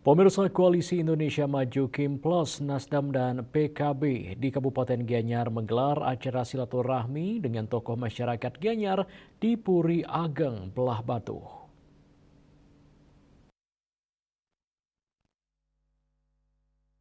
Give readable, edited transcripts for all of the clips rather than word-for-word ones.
Pemirsa Koalisi Indonesia Maju Kim Plus, Nasdem dan PKB di Kabupaten Gianyar menggelar acara silaturahmi dengan tokoh masyarakat Gianyar di Puri Ageng, Belah Batu.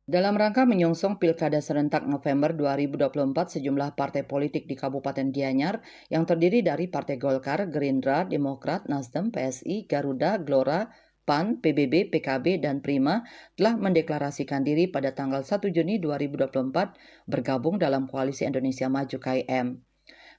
Dalam rangka menyongsong Pilkada serentak November 2024, sejumlah partai politik di Kabupaten Gianyar yang terdiri dari Partai Golkar, Gerindra, Demokrat, Nasdem, PSI, Garuda, Gelora, PAN, PBB, PKB, dan Prima telah mendeklarasikan diri pada tanggal 1 Juni 2024 bergabung dalam Koalisi Indonesia Maju (KIM).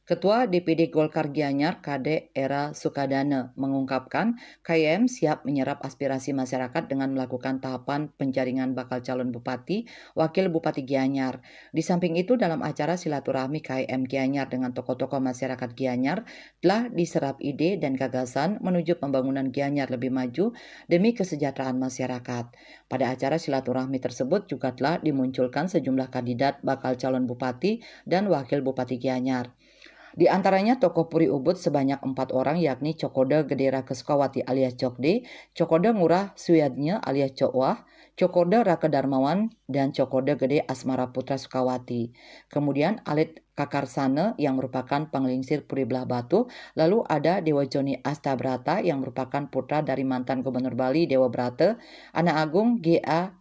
Ketua DPD Golkar Gianyar, Kade Era Sukadana, mengungkapkan KIM siap menyerap aspirasi masyarakat dengan melakukan tahapan penjaringan bakal calon bupati, wakil bupati Gianyar. Di samping itu, dalam acara silaturahmi KIM Gianyar dengan tokoh-tokoh masyarakat Gianyar, telah diserap ide dan gagasan menuju pembangunan Gianyar lebih maju demi kesejahteraan masyarakat. Pada acara silaturahmi tersebut juga telah dimunculkan sejumlah kandidat bakal calon bupati dan wakil bupati Gianyar. Di antaranya tokoh Puri Ubud sebanyak 4 orang, yakni Cokoda Gedera Kesukawati alias Cokde, Cokoda Ngurah Suyadnya alias Cokwah, Cokoda Raka Darmawan, dan Cokoda Gede Asmara Putra Sukawati. Kemudian Alit Kakarsana yang merupakan penglingsir Puri Belah Batu, lalu ada Dewa Joni Astabrata yang merupakan putra dari mantan Gubernur Bali Dewa Brata, Anak Agung G.A.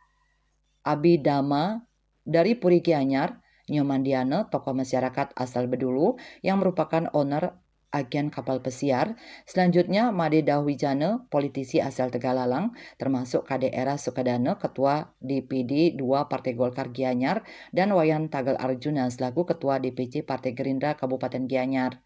Abidama dari Puri Gianyar, Nyomandiana, tokoh masyarakat asal Bedulu yang merupakan owner agen kapal pesiar. Selanjutnya Made Dahwijana, politisi asal Tegalalang, termasuk Kade Era Sukadana, ketua DPD 2 Partai Golkar Gianyar, dan Wayan Tagal Arjuna selaku ketua DPC Partai Gerindra Kabupaten Gianyar.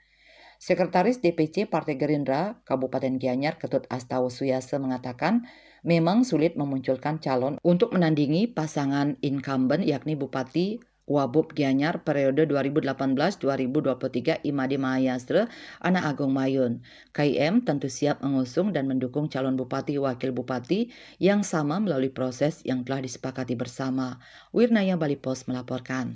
Sekretaris DPC Partai Gerindra Kabupaten Gianyar, Ketut Astawa Suyase, mengatakan memang sulit memunculkan calon untuk menandingi pasangan incumbent yakni Bupati Wabub Gianyar periode 2018-2023 Imade Mahayastra Anak Agung Mayun. KIM tentu siap mengusung dan mendukung calon bupati wakil bupati yang sama melalui proses yang telah disepakati bersama. Wirnaya Bali Pos melaporkan.